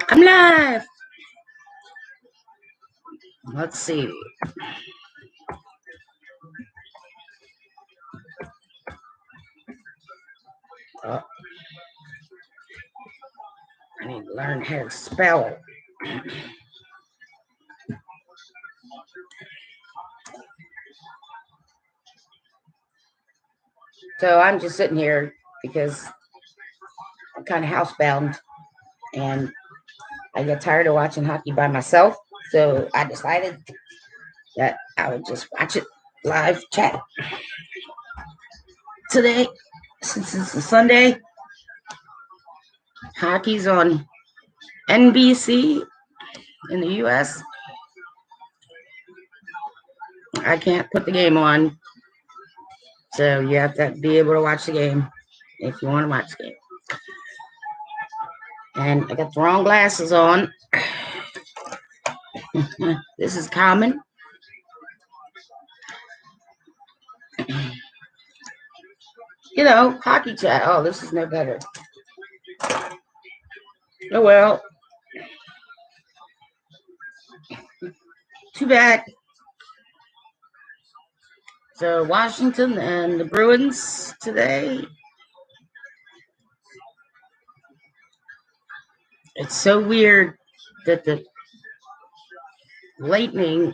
I'm live. Let's see. Oh, I need to learn how to spell. So I'm just sitting here because I'm kind of housebound and I get tired of watching hockey by myself. So I decided that I would just watch it live chat today. Since it's a Sunday, hockey's on NBC in the US. I can't put the game on. So you have to be able to watch the game if you want to watch the game. And I got the wrong glasses on. This is common. You know, hockey chat. Oh, this is no better. Oh, well. Too bad. So, Washington and the Bruins today. It's so weird that the Lightning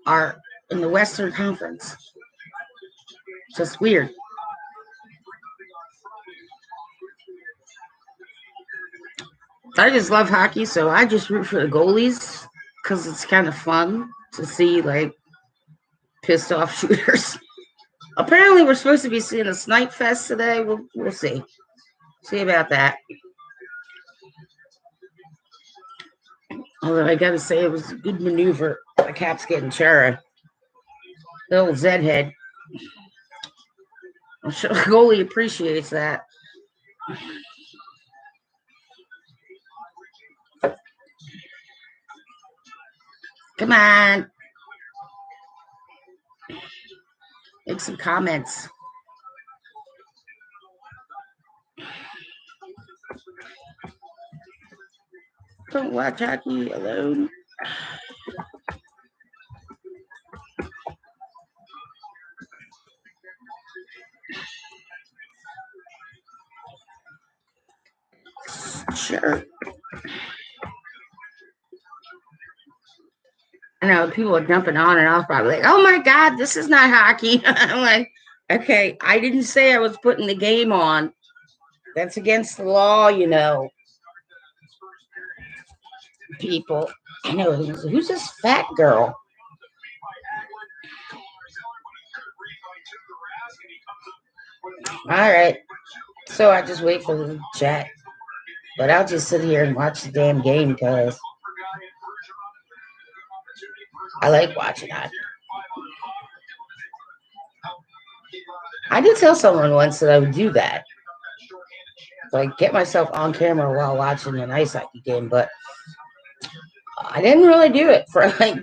are in the Western Conference. Just weird. I just love hockey, so I just root for the goalies because it's kind of fun to see, like, pissed off shooters. Apparently, we're supposed to be seeing a snipe fest today. We'll see. See about that. Although I gotta say, it was a good maneuver. The Caps getting Chara. The old Zed head. I'm sure the goalie appreciates that. Come on. Make some comments. Don't watch hockey alone. Sure. I know people are jumping on and off, probably like, oh my God, this is not hockey. I'm like, okay, I didn't say I was putting the game on. That's against the law, you know. People. I know, who's this fat girl? All right. So I just wait for the chat. But I'll just sit here and watch the damn game because I like watching hockey. I did tell someone once that I would do that. Like, get myself on camera while watching an ice hockey game, but I didn't really do it for like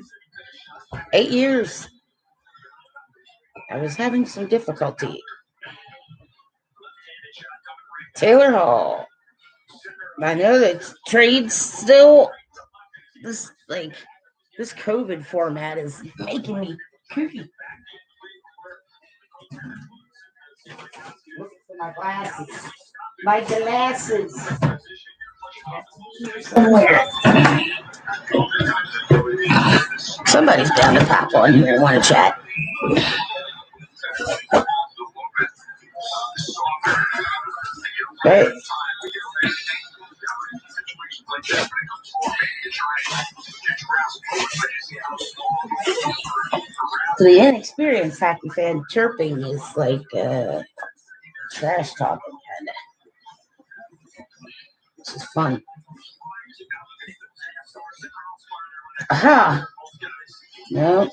8 years. I was having some difficulty. Taylor Hall. I know that trades still this COVID format is making me kooky. Looking for my glasses. My glasses. Somewhere. Somebody's bound to pop on here and want to chat. Right. To the inexperienced hockey fan, chirping is like trash talking, kind of. This is fun. Aha. No.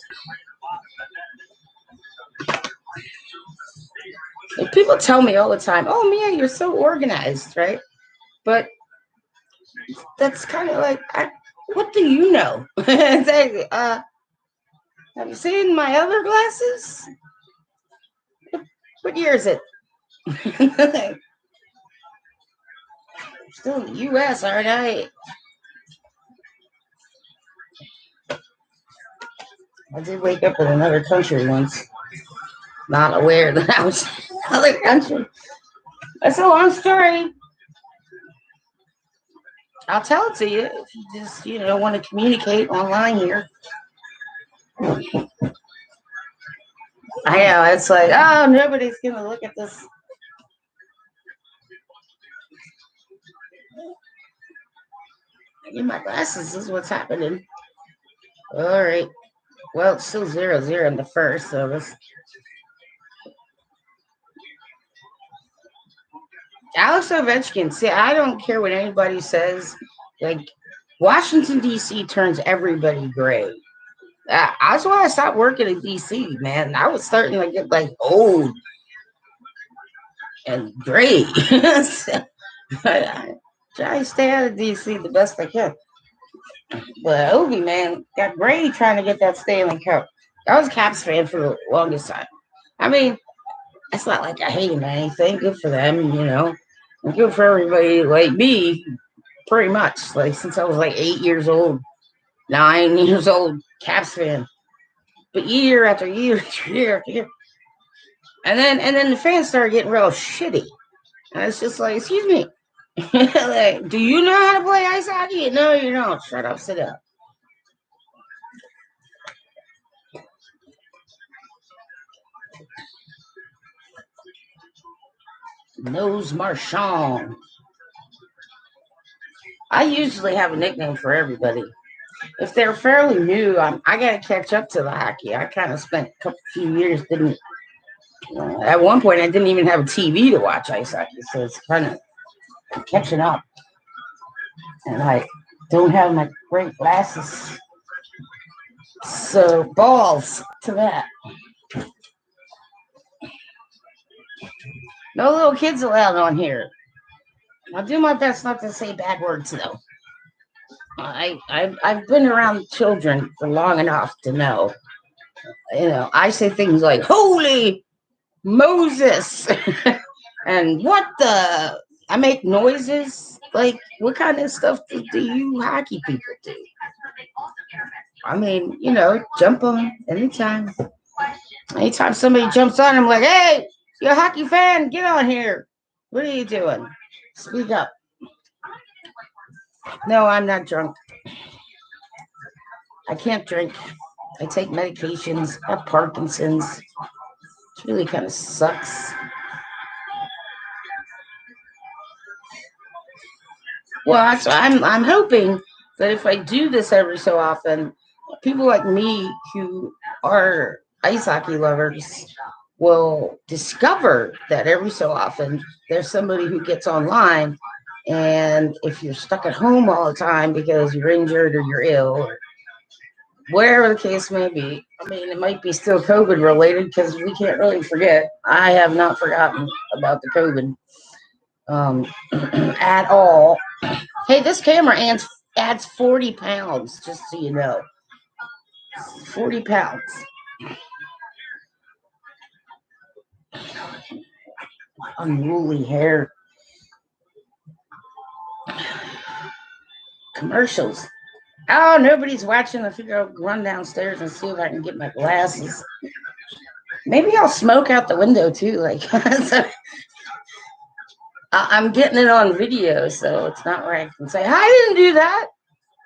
Like, people tell me all the time, oh, Mia, you're so organized, right? But that's kind of like, what do you know? Exactly. Have you seen my other glasses? What year is it? Still in the U.S., aren't I? I did wake up in another country once, not aware that I was in another country. That's a long story. I'll tell it to you if you just, want to communicate online here. I know, it's like, oh, nobody's going to look at this. I need my glasses. This is what's happening. All right. Well, it's still 0-0 in the first, so this. Alex Ovechkin, see, I don't care what anybody says. Like, Washington, D.C. turns everybody gray. That's why I stopped working in D.C., man. I was starting to get, old and gray. I try to stay out of D.C. the best I can. But Ovi, man, got gray trying to get that Stanley Cup. I was a Caps fan for the longest time. I mean, it's not like I hate them or anything. Good for them, And good for everybody like me, pretty much. Like, since I was 8 years old, 9 years old, Caps fan. But year after year after year after year. And then the fans started getting real shitty. And it's just like, excuse me. Do you know how to play ice hockey? No, you don't. Shut up, sit down. Nose Marchand. I usually have a nickname for everybody. If they're fairly new, I got to catch up to the hockey. I kind of spent a few years, didn't. At one point, I didn't even have a TV to watch ice hockey, so it's kind of catching up. And I don't have my great glasses. So, balls to that. No little kids allowed on here. I'll do my best not to say bad words, though. I've been around children for long enough to know. I say things like "Holy Moses," and what the. I make noises. Like, what kind of stuff do you hockey people do? I mean, jump on anytime. Anytime somebody jumps on, I'm like, hey, you're a hockey fan, get on here. What are you doing? Speak up. No, I'm not drunk. I can't drink. I take medications. I have Parkinson's. It really kind of sucks. Well, I'm hoping that if I do this every so often, people like me who are ice hockey lovers will discover that every so often there's somebody who gets online, and if you're stuck at home all the time because you're injured or you're ill or whatever the case may be, I mean, it might be still COVID related because we can't really forget. I have not forgotten about the COVID at all. Hey, this camera adds 40 pounds, just so you know. 40 pounds. Unruly hair. Commercials. Oh, nobody's watching. I figure I'll run downstairs and see if I can get my glasses. Maybe I'll smoke out the window too. So I'm getting it on video, so it's not where I can say, I didn't do that.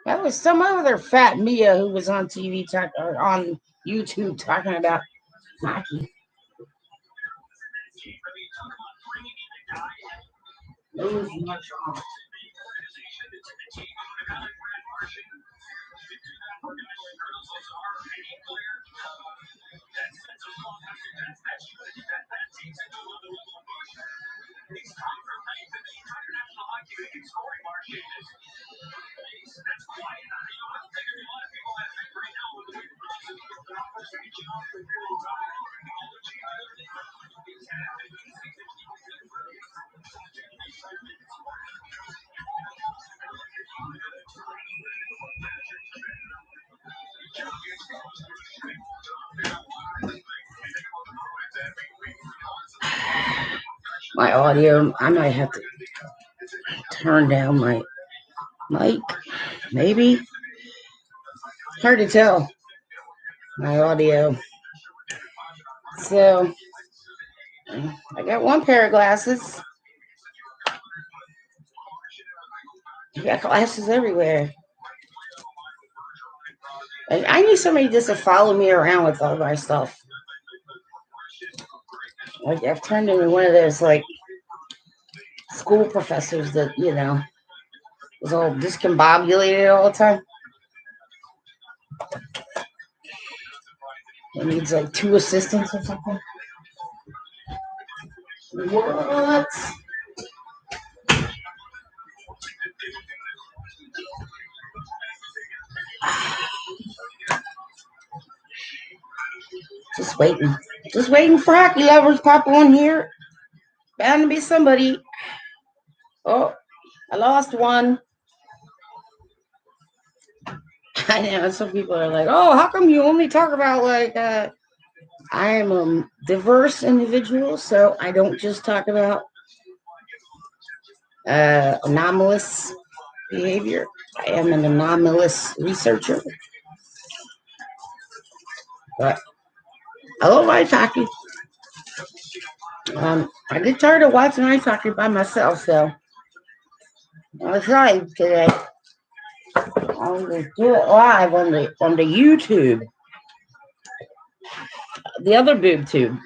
That was some other fat Mia who was on TV or on YouTube talking about hockey. My audio, I might have to turn down my mic. Maybe. Hard to tell. My audio. So, I got one pair of glasses. I got glasses everywhere. I need somebody just to follow me around with all my stuff. Like, I've turned into one of those, like, school professors that, was all discombobulated all the time. It needs, like, 2 assistants or something. What? Just waiting. Just waiting for hockey lovers pop on here. Bound to be somebody. Oh, I lost one. I know some people are like, oh, how come you only talk about like I am a diverse individual, so I don't just talk about anomalous behavior. I am an anomalous researcher. But I love ice hockey. I get tired of watching ice hockey by myself, so I decided today I'm going to do it live on the YouTube, the other boob tube.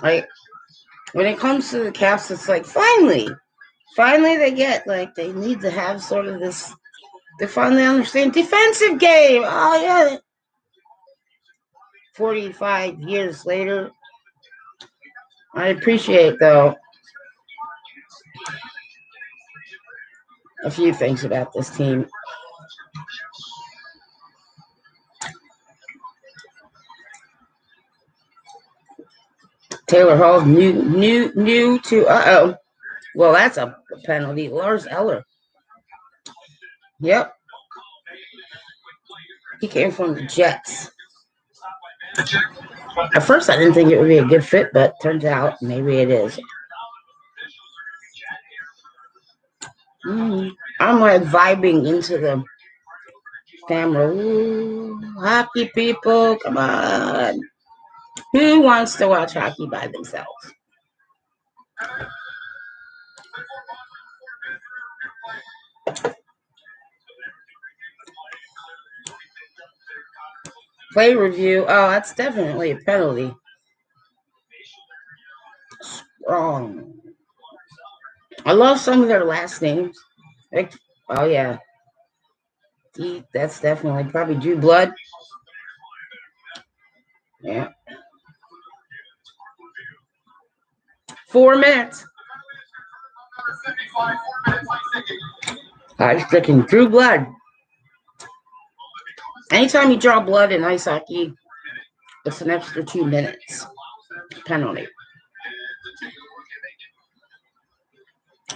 Like when it comes to the Caps, it's like finally they need to have sort of this. They finally understand defensive game. Oh yeah. 45 years later, I appreciate though a few things about this team. Taylor Hall, new to well, that's a penalty. Lars Eller. Yep. He came from the Jets. At first, I didn't think it would be a good fit, but turns out maybe it is. I'm like vibing into the camera. Ooh, hockey people, come on. Who wants to watch hockey by themselves? Play review. Oh, that's definitely a penalty. Strong. I love some of their last names. Like, oh, yeah. That's definitely probably Drew Blood. Yeah. 4 minutes. I was thinking Drew Blood. Anytime you draw blood in ice hockey, it's an extra 2 minutes penalty.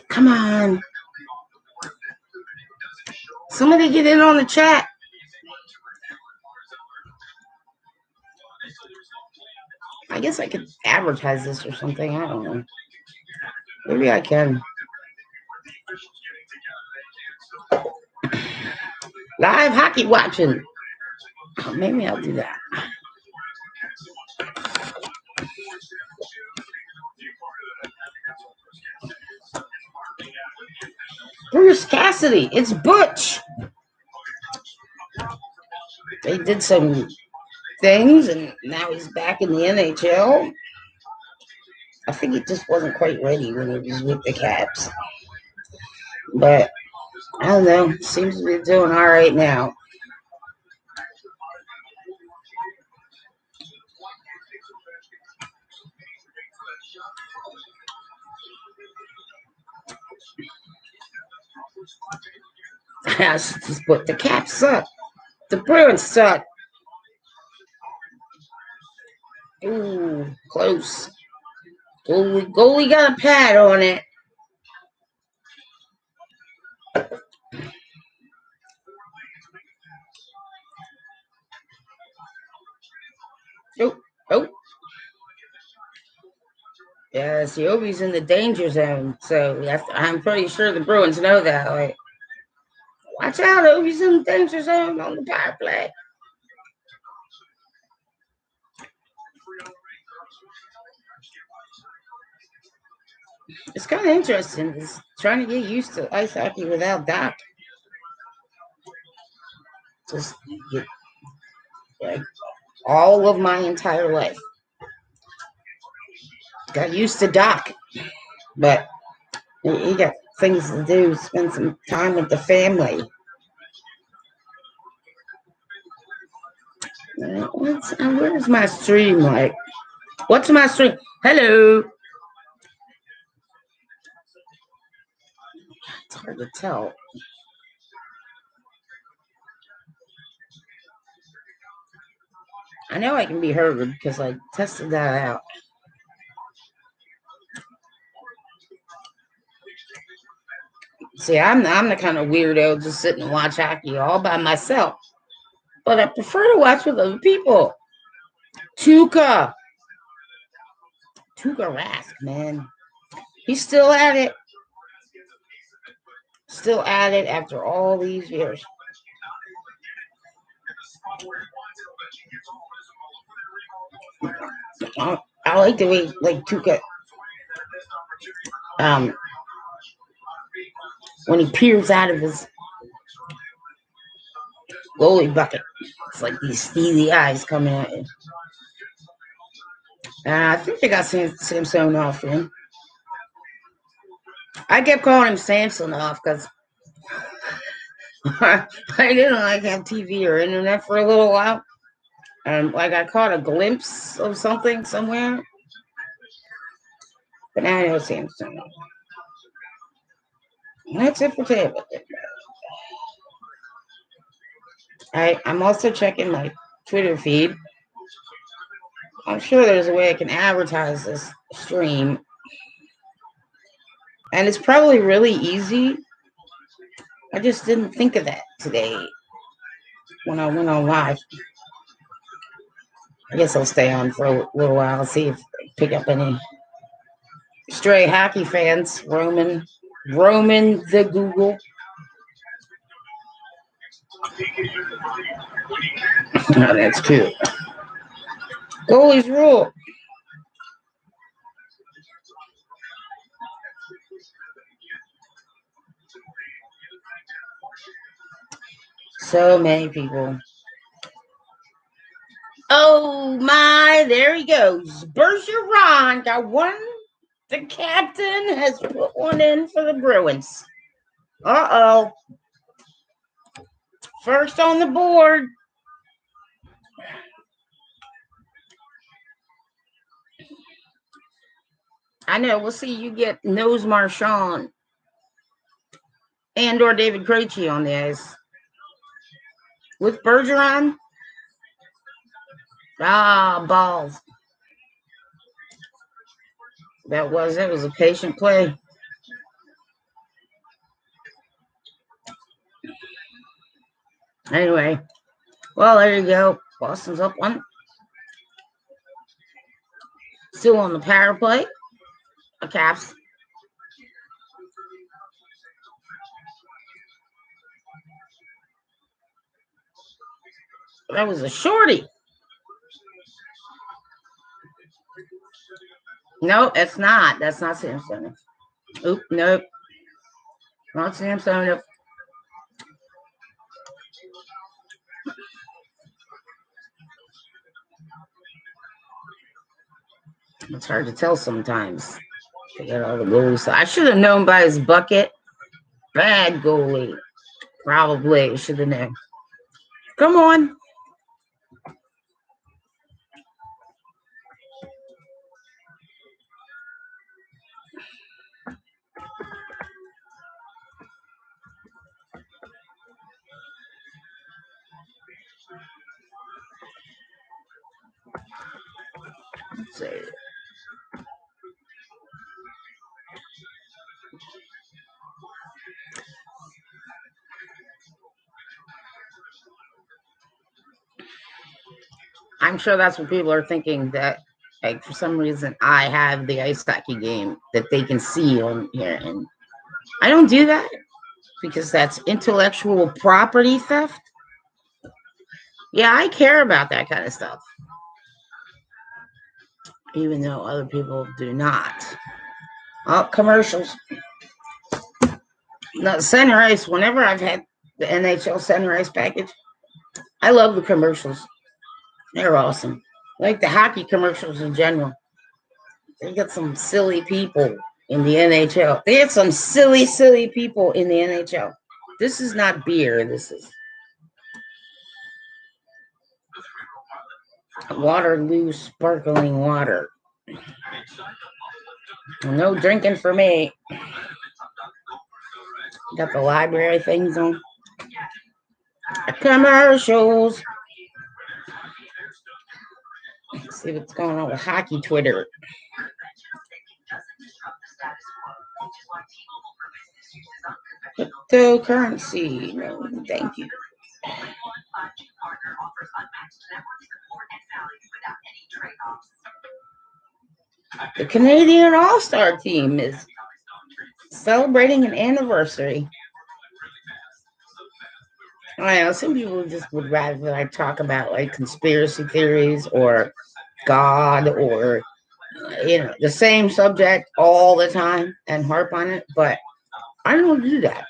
Come on. Somebody get in on the chat. I guess I could advertise this or something. I don't know. Maybe I can. Live hockey watching. Oh, maybe I'll do that. Bruce Cassidy. It's Butch. They did some things, and now he's back in the NHL. I think he just wasn't quite ready when he was with the Caps. But I don't know. Seems to be doing all right now. That's just what the Caps suck. The Bruins suck. Ooh, close. Goalie got a pad on it. Oh. Yes, Yobi's in the danger zone, so I'm pretty sure the Bruins know that. Like, watch out, Obi's in the danger zone on the power play. It's kind of interesting. It's trying to get used to ice hockey without Doc. Just get, like, all of my entire life. Got used to Doc, but he got things to do. Spend some time with the family. Where's my stream? Like, what's my stream? Hello. It's hard to tell. I know I can be heard because I tested that out. See, I'm the kind of weirdo just sitting and watch hockey all by myself. But I prefer to watch with other people. Tuukka Rask, man. He's still at it. Still at it after all these years. I like the way, like, Tuukka, when he peers out of his goalie bucket, it's like these steely eyes coming at you. I think they got Samsonov for him. I kept calling him Samsonov because I didn't like have TV or internet for a little while. And like I caught a glimpse of something somewhere. But now I know Samsonov. And that's it for today. I'm also checking my Twitter feed. I'm sure there's a way I can advertise this stream. And it's probably really easy. I just didn't think of that today when I went on live. I guess I'll stay on for a little while, see if I pick up any stray hockey fans roaming the Google. Oh, that's cute. Goalies rule. So many people. Oh my, there he goes. Bergeron got one. The captain has put one in for the Bruins. Uh-oh. First on the board. I know. We'll see. You get Nose Marchand and or David Krejci on the ice. With Bergeron. Balls. It was a patient play. Anyway, well, there you go. Boston's up one. Still on the power play. The Caps. That was a shorty. No, it's not. That's not Samsonov. Oop, nope. Not Samsonov. It's hard to tell sometimes. They got all the goals. I should have known by his bucket. Bad goalie. Probably should have known. Come on. Let's see. I'm sure that's what people are thinking, that Like, for some reason, I have the ice hockey game that they can see on here, and I don't do that because that's intellectual property theft. Yeah, I care about that kind of stuff, even though other people do not. Oh, commercials. No, center ice. Whenever I've had the NHL center ice package, I love the commercials. They're awesome. Like the hockey commercials in general. They got some silly people in the NHL. They had some silly people in the NHL. This is not beer. This is Waterloo sparkling water. No drinking for me. Got the library things on. Commercials. Let's see what's going on with hockey Twitter. Cryptocurrency. No, thank you. The Canadian All-Star team is celebrating an anniversary. I know some people just would rather like talk about like conspiracy theories or God or the same subject all the time and harp on it, but I don't do that.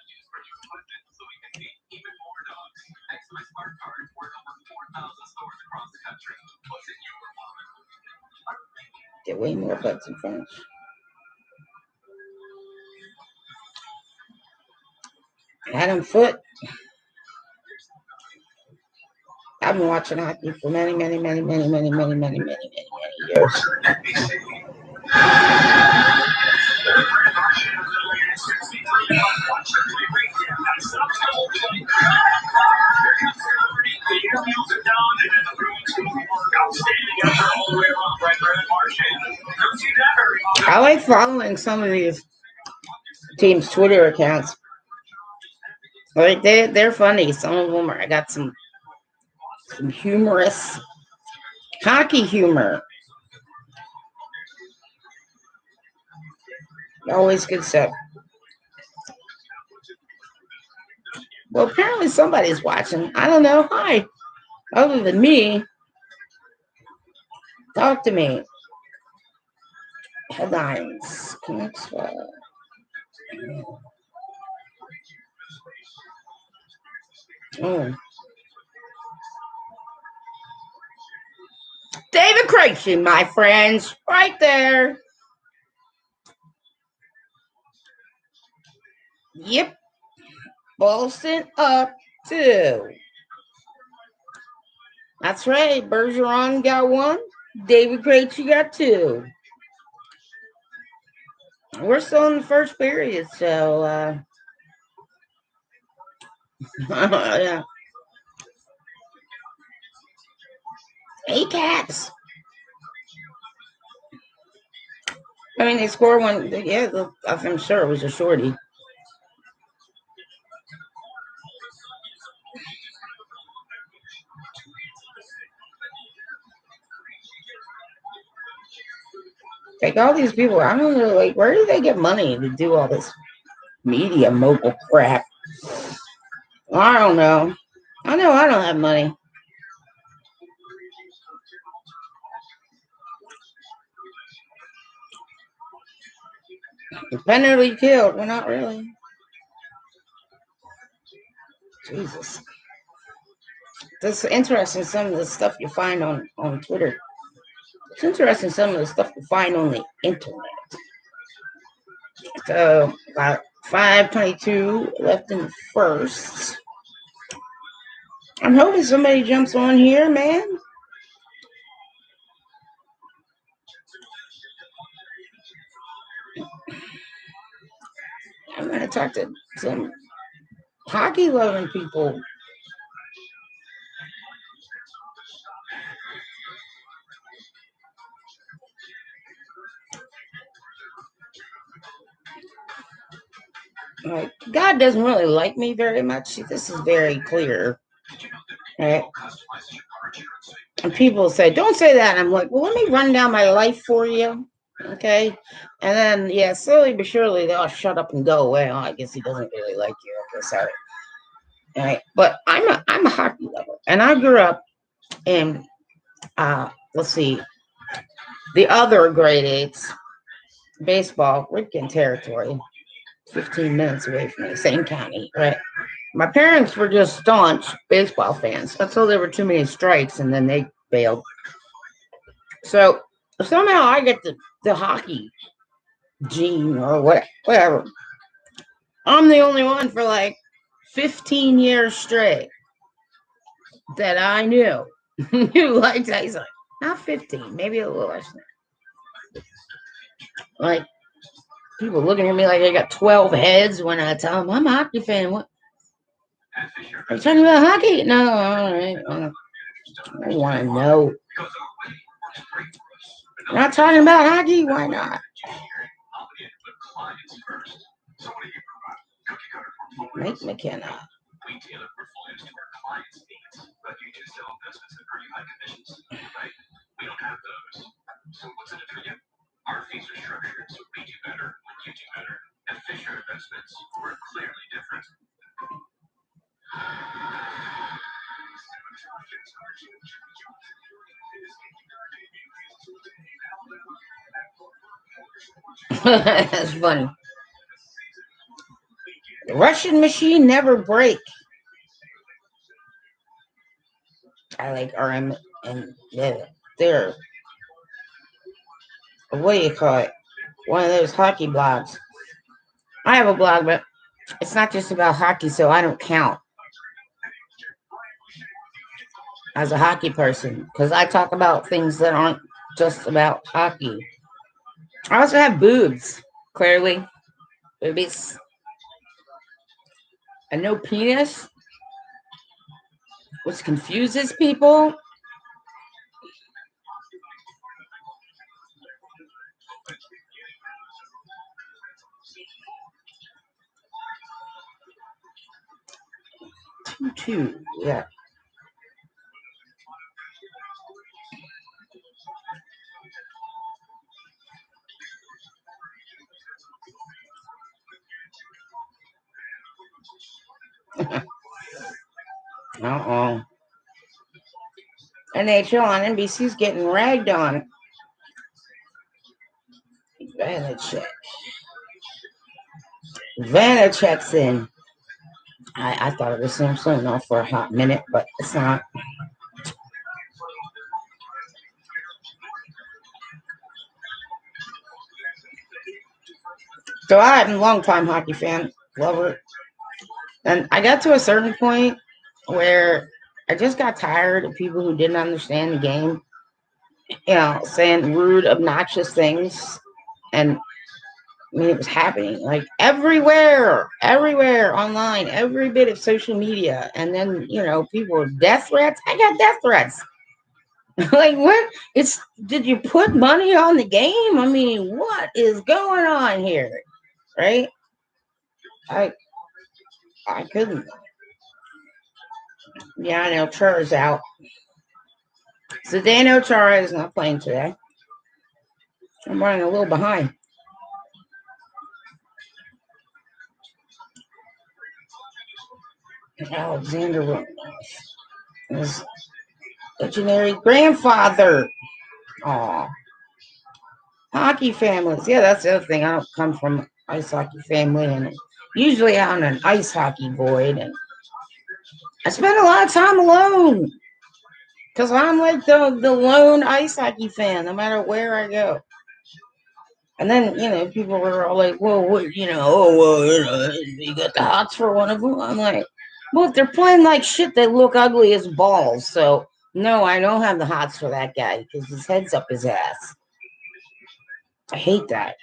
Get way more butts in French. Adam Foote. I've been watching hockey for many years. I like following some of these teams' Twitter accounts. Like they're funny. Some of them I got some humorous hockey humor. Always good stuff. Well, apparently somebody's watching. I don't know. Hi. Other than me. Talk to me. Headlines. Oh. David Krejci, my friends. Right there. Yep. Boston up 2. That's right. Bergeron got 1. David Krejci got 2. We're still in the first period, so yeah. 8 Caps. I mean, they scored one. Yeah, I'm sure it was a shorty. Like all these people, I don't know, like where do they get money to do all this media mogul crap? I don't know. I know I don't have money. Dependently killed. Well, not really. Jesus. That's interesting, some of the stuff you find on Twitter. It's interesting some of the stuff you find on the internet. So about 5:22 left in the first. I'm hoping somebody jumps on here, man. I'm going to talk to some hockey loving people. Like, God doesn't really like me very much. This is very clear. Right? And people say, don't say that. And I'm like, well, let me run down my life for you. Okay. And then, yeah, slowly but surely they'll shut up and go away. Oh, I guess he doesn't really like you. Okay, sorry. All right. But I'm a hockey lover. And I grew up in, let's see, the other grade eights, baseball, Ripken territory, 15 minutes away from me, same county, right? My parents were just staunch baseball fans until there were too many strikes and then they bailed. So somehow I get the hockey gene or whatever. I'm the only one for like 15 years straight that I knew who liked ice hockey. Not 15, maybe a little less than that. Like people looking at me like I got 12 heads when I tell them I'm a hockey fan. What? Are you talking about hockey? No, all right. I want to know. You're not talking about hockey? Why not? Mike McKenna. That's funny. The Russian machine never break. I like RM and they're what do you call it? One of those hockey blogs. I have a blog, but it's not just about hockey, so I don't count as a hockey person because I talk about things that aren't just about hockey. I also have boobs, clearly. Boobies. And no penis, which confuses people. Two, yeah. Uh-oh. NHL on NBC's getting ragged on. Vanacek. Vanacek's in. I thought it was Samsung now for a hot minute, but it's not. So I'm a long-time hockey fan, lover. And I got to a certain point where I just got tired of people who didn't understand the game, saying rude, obnoxious things. And I mean, it was happening like everywhere online, every bit of social media. And then, people with death threats. I got death threats. Like, what? Did you put money on the game? I mean, what is going on here? Right? I couldn't. Yeah, I know. Chara's out. Zdeno Chara is not playing today. I'm running a little behind. Alexander Romanov, his legendary grandfather. Aw. Hockey families. Yeah, that's the other thing. I don't come from ice hockey family, and usually I'm an ice hockey void, and I spend a lot of time alone because I'm like the lone ice hockey fan, no matter where I go. And then, people were all like, well, what, you got the hots for one of them. I'm like, well, if they're playing like shit, they look ugly as balls. So, no, I don't have the hots for that guy because his head's up his ass. I hate that.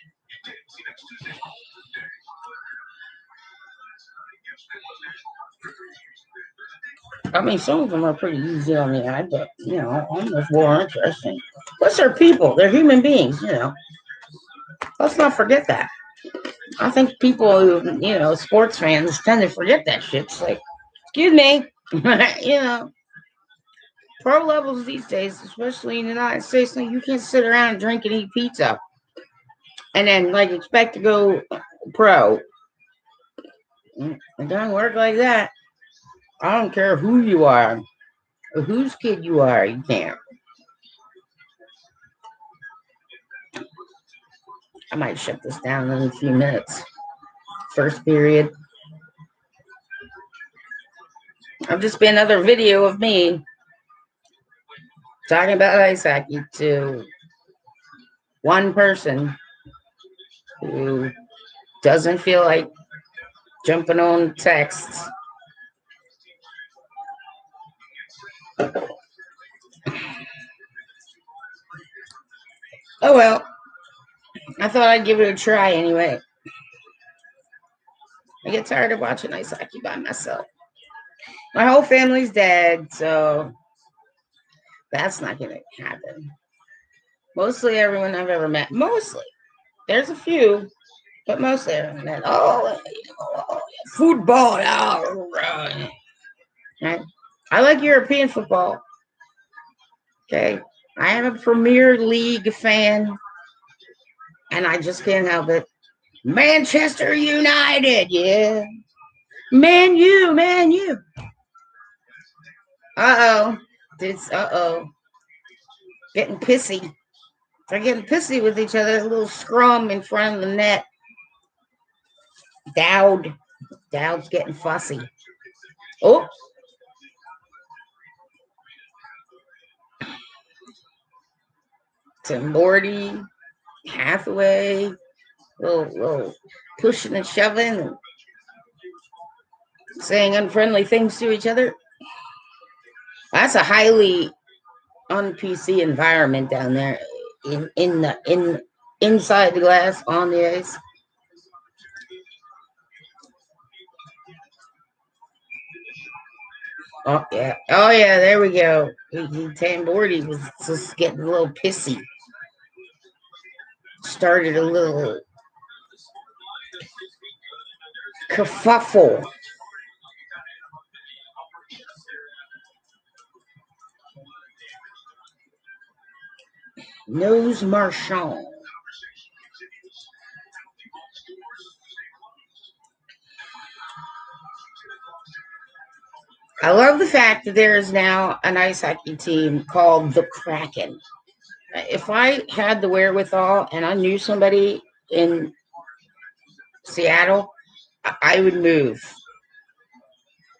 I mean, some of them are pretty easy on the eye, but, almost more interesting. Plus, they're people. They're human beings. Let's not forget that. I think people who, sports fans tend to forget that shit. It's like, excuse me, pro levels these days, especially in the United States, like you can't sit around and drink and eat pizza and then like expect to go pro. It doesn't work like that. I don't care who you are or whose kid you are, you can't. I might shut this down in a few minutes. First period. I'll just be another video of me talking about ice hockey to one person who doesn't feel like jumping on texts. Oh well, I thought I'd give it a try anyway. I get tired of watching ice hockey by myself. My whole family's dead, so that's not going to happen. Mostly everyone I've ever met. Mostly. There's a few, but mostly everyone met. Football. Right. I like European football. Okay. I am a Premier League fan, and I just can't help it. Manchester United, yeah. Man U. Uh-oh. Getting pissy. They're getting pissy with each other. A little scrum in front of the net. Dowd's getting fussy. Oh. To Morty, Hathaway, little pushing and shoving and saying unfriendly things to each other. That's a highly un-PC environment down there in inside the glass on the ice. Oh yeah, there we go. Tambordi was just getting a little pissy. Started a little kerfuffle. Nose Marchand. I love the fact that there is now an ice hockey team called the Kraken. If I had the wherewithal and I knew somebody in Seattle, I would move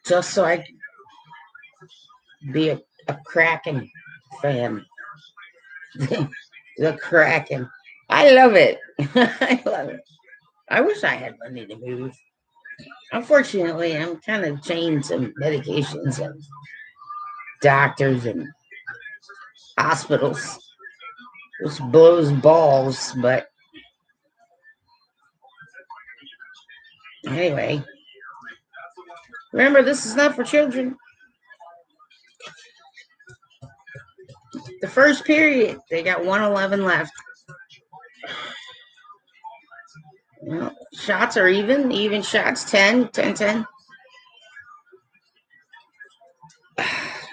just so I could be a Kraken fan. The Kraken. I love it. I love it. I wish I had money to move. Unfortunately, I'm kind of chained to medications and doctors and hospitals, which blows balls. But anyway, remember, this is not for children. The first period, they got 1:11 left. Shots are even shots 10.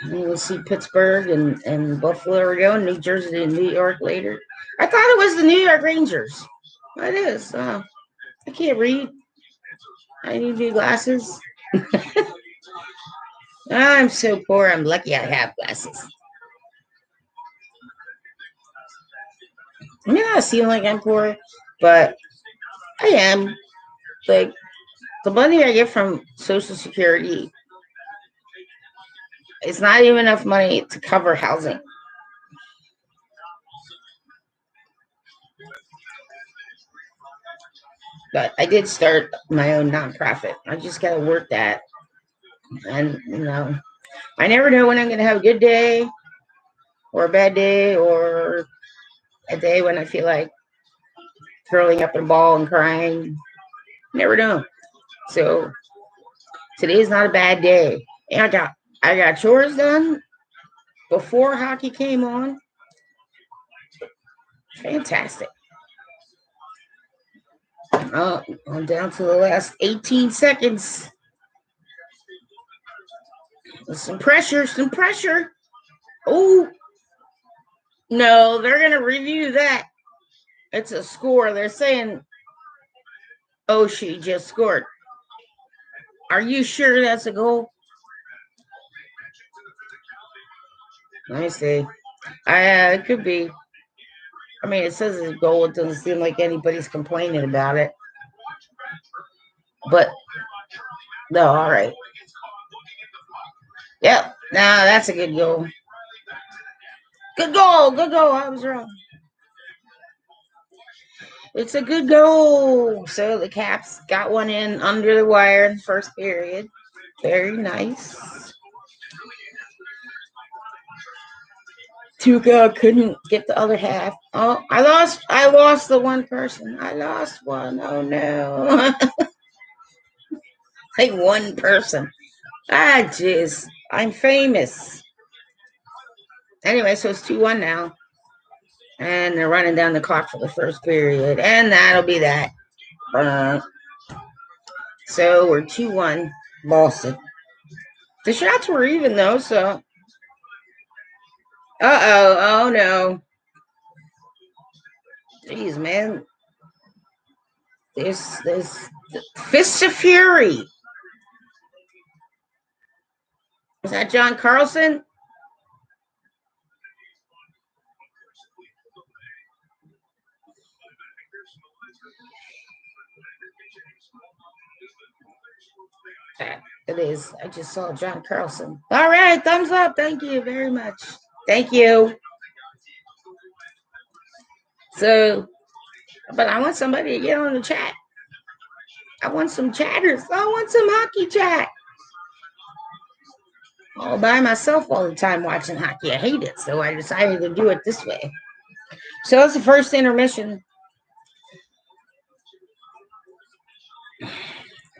We'll see Pittsburgh and Buffalo are going, New Jersey and New York later. I thought it was the New York Rangers. It is. I can't read. I need new glasses. I'm so poor. I'm lucky I have glasses. I mean, I seem like I'm poor, but I am. Like, the money I get from Social Security, it's not even enough money to cover housing. But I did start my own nonprofit. I just got to work that. And, I never know when I'm going to have a good day or a bad day or a day when I feel like throwing up a ball and crying. Never know. So today is not a bad day. And I got chores done before hockey came on. Fantastic. I'm down to the last 18 seconds. Some pressure. Oh, no, they're going to review that. It's a score. They're saying, oh, she just scored. Are you sure that's a goal? Let me see. It could be. I mean, it says it's a goal. It doesn't seem like anybody's complaining about it. But, no, all right. Yep. Nah, that's a good goal. Good goal. Good goal. I was wrong. It's a good goal. So the Caps got one in under the wire in the first period. Very nice. Tuca couldn't get the other half. Oh, I lost the one person. I lost one. Oh no. Like one person. Ah, jeez. I'm famous. Anyway, so it's 2-1 now. And they're running down the clock for the first period. And that'll be that. So we're 2-1 Boston. The shots were even though, so. Uh-oh. Oh no. Jeez, man. This Fists of Fury. Is that John Carlson? It is. I just saw John Carlson. All right, thumbs up. Thank you very much. Thank you. So, but I want somebody to get on the chat. I want some chatters. I want some hockey chat. All by myself all the time watching hockey. I hate it, so I decided to do it this way. So that's the first intermission.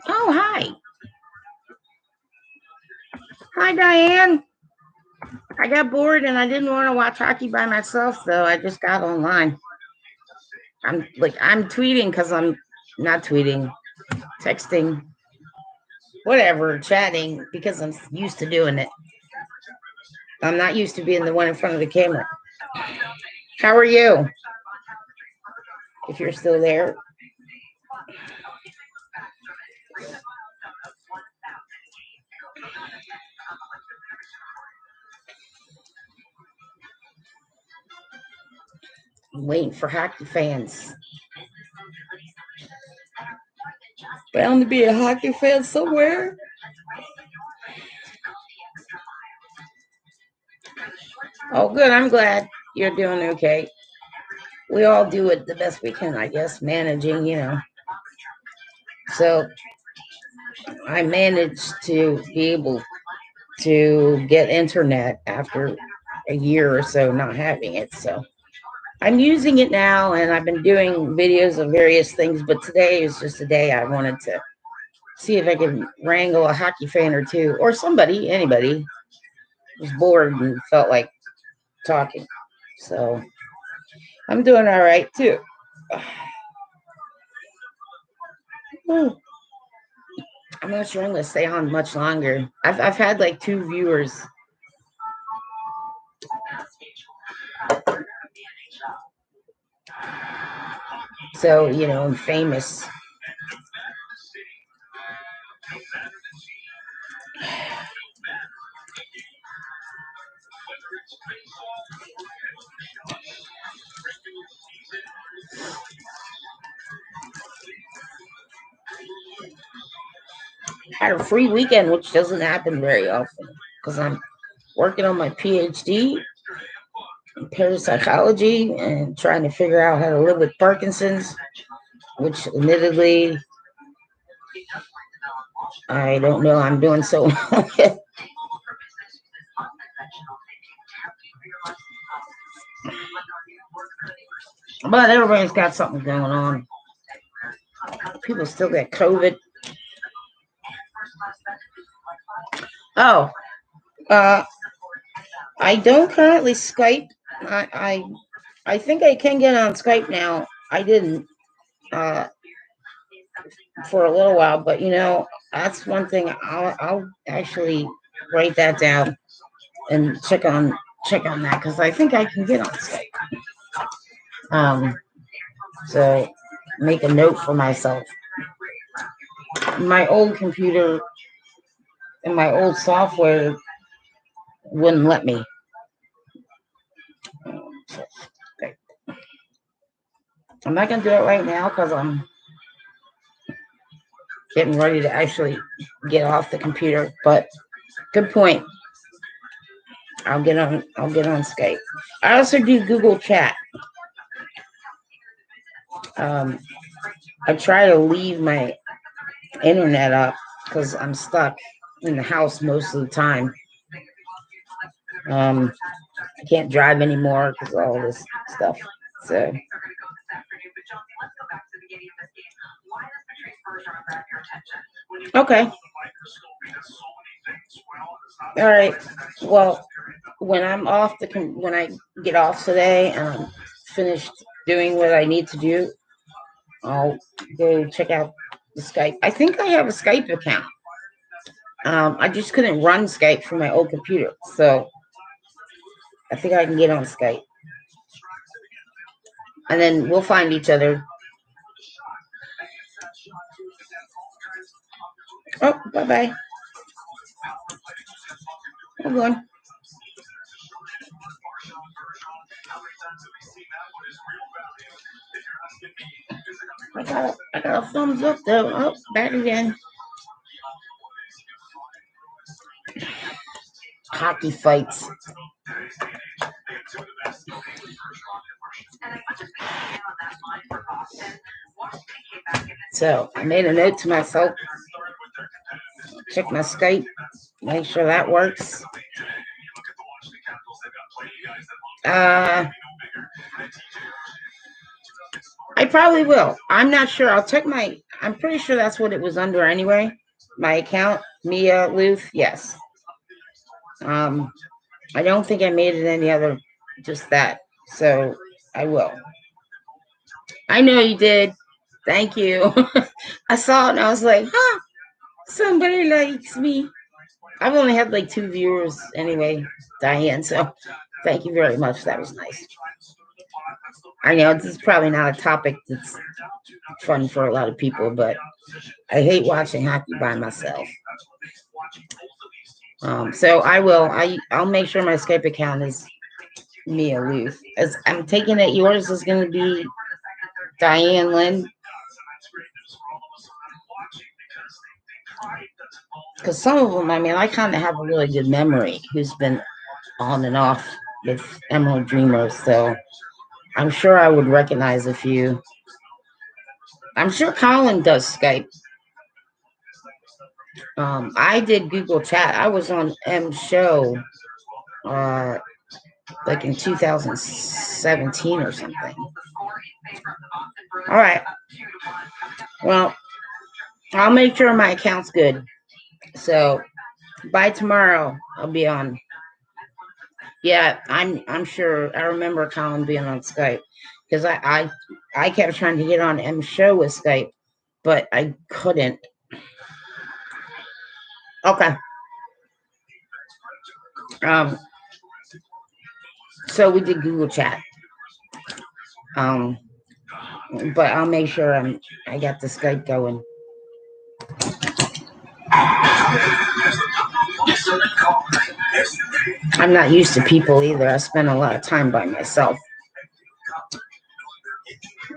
Oh, hi. Hi, Diane. I got bored and I didn't want to watch hockey by myself, so I just got online. I'm tweeting because I'm not tweeting, texting, whatever, chatting because I'm used to doing it. I'm not used to being the one in front of the camera. How are you? If you're still there. I'm waiting for hockey fans. Bound to be a hockey fan somewhere. Oh, good. I'm glad you're doing okay. We all do it the best we can, I guess, managing, So I managed to be able to get internet after a year or so not having it. So I'm using it now, and I've been doing videos of various things, but today is just a day I wanted to see if I could wrangle a hockey fan or two, or anybody was bored and felt like talking. So I'm doing all right too. I'm not sure I'm gonna stay on much longer. I've had like 2 viewers. So, I'm famous. Had a free weekend, which doesn't happen very often because I'm working on my PhD in parapsychology and trying to figure out how to live with Parkinson's, which admittedly I don't know I'm doing so well. But everybody's got something going on. People still get COVID. Oh, I don't currently Skype. I think I can get on Skype now. I didn't for a little while, but that's one thing I'll actually write that down and check on check on that because I think I can get on Skype. So make a note for myself. My old computer and my old software wouldn't let me. Okay. I'm not gonna do it right now because I'm getting ready to actually get off the computer. But good point. I'll get on Skype. I also do Google Chat. I try to leave my internet up because I'm stuck in the house most of the time. I can't drive anymore because of all this stuff. So okay. All right. Well, when I get off today and I'm finished doing what I need to do, I'll go check out the Skype. I think I have a Skype account. I just couldn't run Skype from my old computer, so I think I can get on Skype, and then we'll find each other. Oh, bye-bye. I'm going. I got a thumbs up though. Oh, back again. Hockey fights. So I made a note to myself. Check my Skype. Make sure that works. I probably will. I'm not sure. I'll check I'm pretty sure that's what it was under anyway. My account, Mia Luth. Yes. I don't think I made it any other, just that. So I will. I know you did. Thank you. I saw it and I was like, huh, somebody likes me. I've only had like 2 viewers anyway, Diane. So thank you very much. That was nice. I know this is probably not a topic that's fun for a lot of people, but I hate watching hockey by myself. So I'll make sure my Skype account is Mia Luth. As I'm taking it, yours is going to be Diane Lynn. Because some of them, I kind of have a really good memory. Who's been on and off with Emerald Dreamer, so I'm sure I would recognize a few. I'm sure Colin does Skype. I did Google Chat. I was on M Show, like in 2017 or something. All right. Well, I'll make sure my account's good. So by tomorrow, I'll be on. Yeah, I'm sure. I remember Colin being on Skype because I kept trying to get on M Show with Skype, but I couldn't. Okay. So we did Google Chat. But I'll make sure I got the Skype going. I'm not used to people either. I spend a lot of time by myself.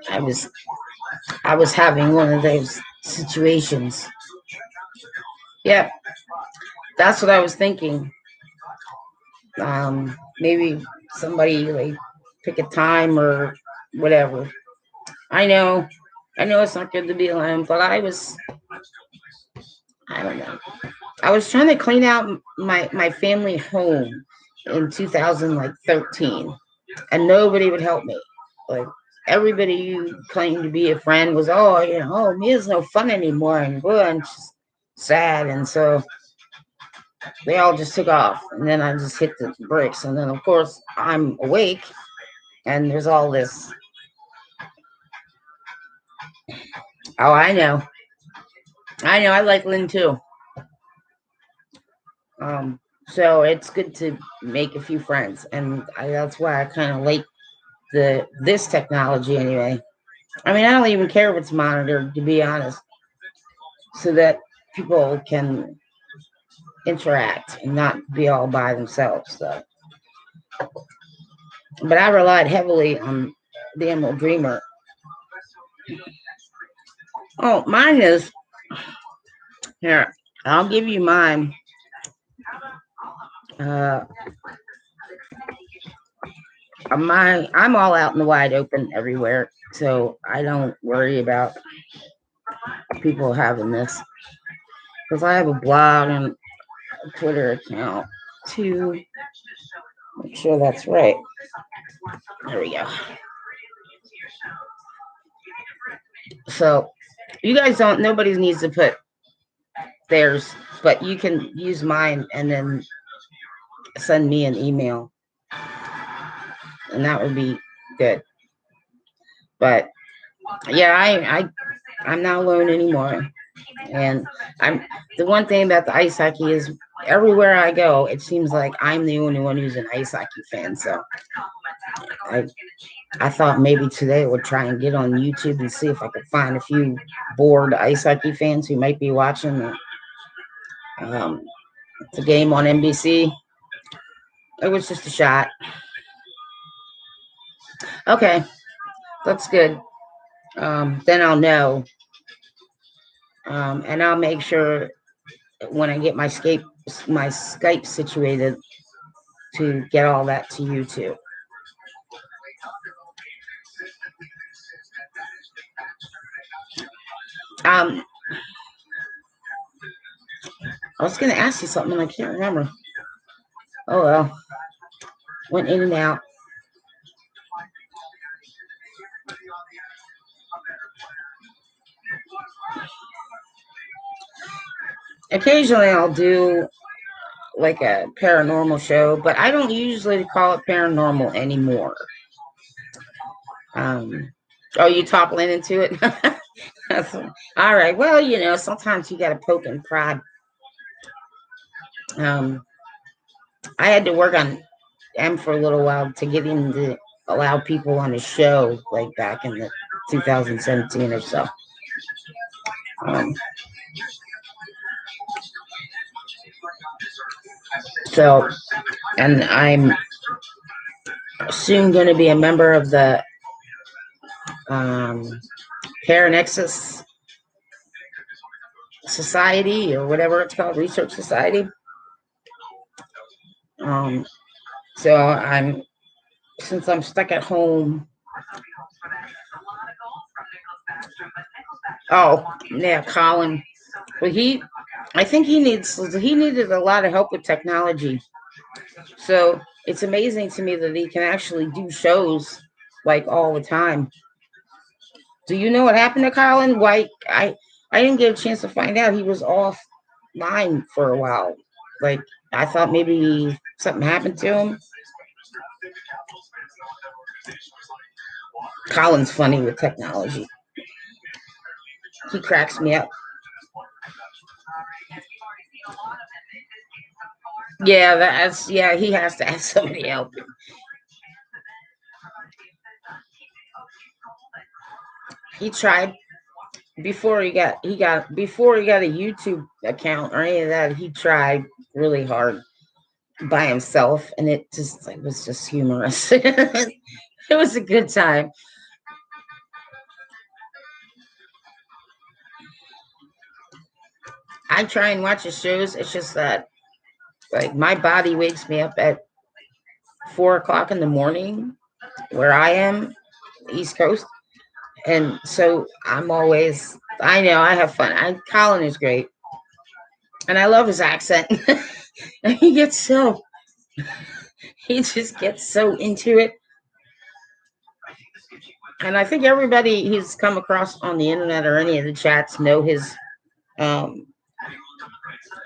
I was having one of those situations. Yep. That's what I was thinking. Maybe somebody like pick a time or whatever. I know it's not good to be alone, but I don't know. I was trying to clean out my family home in 2013, and nobody would help me. Like everybody who claimed to be a friend was, Mia's no fun anymore, and I'm just sad, and so they all just took off, and then I just hit the bricks, and then of course I'm awake, and there's all this. Oh, I know. I like Lynn too. So it's good to make a few friends, and that's why I kind of like this technology anyway. I mean, I don't even care if it's monitored, to be honest, so that people can interact and not be all by themselves. So, but I relied heavily on the Emerald Dreamer. Oh, mine is here. I'll give you mine. Uh, I'm all out in the wide open everywhere, so I don't worry about people having this because I have a blog and a Twitter account too. Make sure that's right. There we go. So you guys don't. Nobody needs to put theirs, but you can use mine and then send me an email, and that would be good. But yeah, I'm not alone anymore. And I'm the one thing about the ice hockey is everywhere I go, it seems like I'm the only one who's an ice hockey fan. So I I thought maybe today I would try and get on YouTube and see if I could find a few bored ice hockey fans who might be watching um, the game on NBC. It was just a shot. Okay, that's good. Then I'll know, and I'll make sure when I get my Skype situated to get all that to you too. Um, I was going to ask you something and I can't remember. Oh well, went in and out. Occasionally I'll do like a paranormal show, but I don't usually call it paranormal anymore. Um, oh, you toppling into it? All right. Well, sometimes you got to poke and prod. Um, I had to work on M for a little while to get him to allow people on the show, like back in the 2017 or so. Um, so, and I'm soon going to be a member of the um, Paranexus Society or whatever it's called, Research Society. Um, so since I'm stuck at home. Oh, yeah, Colin. Well, I think he needed a lot of help with technology. So it's amazing to me that he can actually do shows like all the time. Do you know what happened to Colin? Why I didn't get a chance to find out. He was offline for a while. Like I thought maybe something happened to him. Colin's funny with technology. He cracks me up. Yeah, he has to have somebody help him. He tried before he got a YouTube account or any of that. He tried really hard by himself, and it was just humorous. It was a good time. I try and watch his shows. It's just that like my body wakes me up at 4 o'clock in the morning where I am, East Coast. And so I know I have fun. Colin is great. And I love his accent. And he just gets so into it. And I think everybody he's come across on the internet or any of the chats know his um,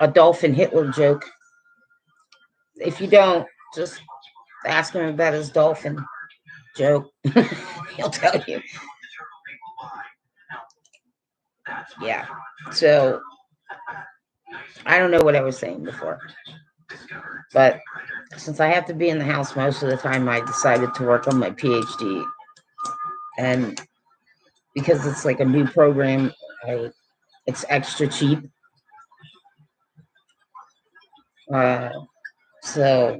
Adolf and Hitler joke. If you don't, just ask him about his dolphin joke. He'll tell you. Yeah. So I don't know what I was saying before. But since I have to be in the house most of the time, I decided to work on my PhD. And because it's like a new program, it's extra cheap. Uh, so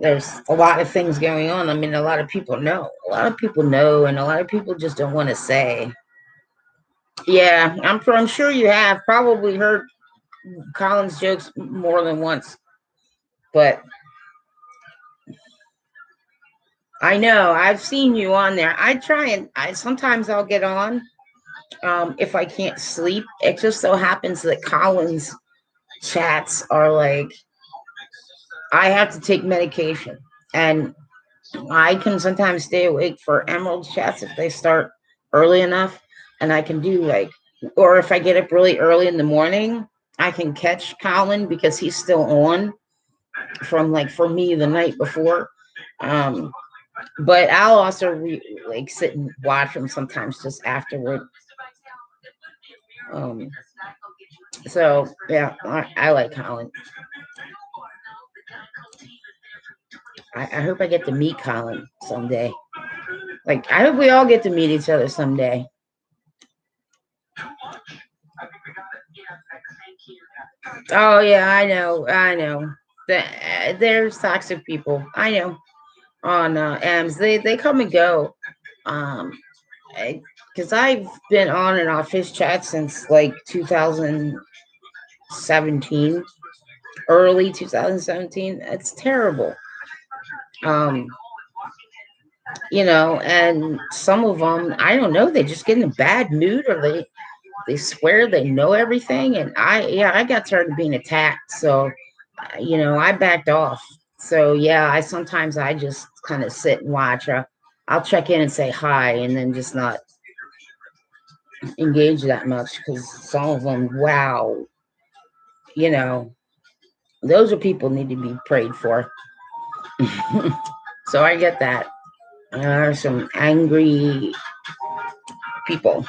there's a lot of things going on. I mean, a lot of people know. A lot of people know, and a lot of people just don't want to say. Yeah, I'm sure you have probably heard Colin's jokes more than once, but I know I've seen you on there. I try and I sometimes I'll get on if I can't sleep. It just so happens that Colin's chats are like I have to take medication, and I can sometimes stay awake for Emerald chats if they start early enough, and I can do like, or if I get up really early in the morning, I can catch Colin because he's still on from like for me the night before. Um, but I'll also like sit and watch him sometimes just afterward. Um, so yeah, I like Colin. I hope I get to meet Colin someday. Like I hope we all get to meet each other someday. Oh yeah, I know. There's toxic people. I know on AMS. They come and go. Um, because I've been on and off his chat since like 2017, early 2017. It's terrible. Um, and some of them, I don't know, they just get in a bad mood, or they swear they know everything. And I got tired of being attacked, so I backed off. So yeah, I just kind of sit and watch. I'll check in and say hi, and then just not engage that much, because some of them, wow, you know, those are people need to be prayed for. So I get that. There are some angry people.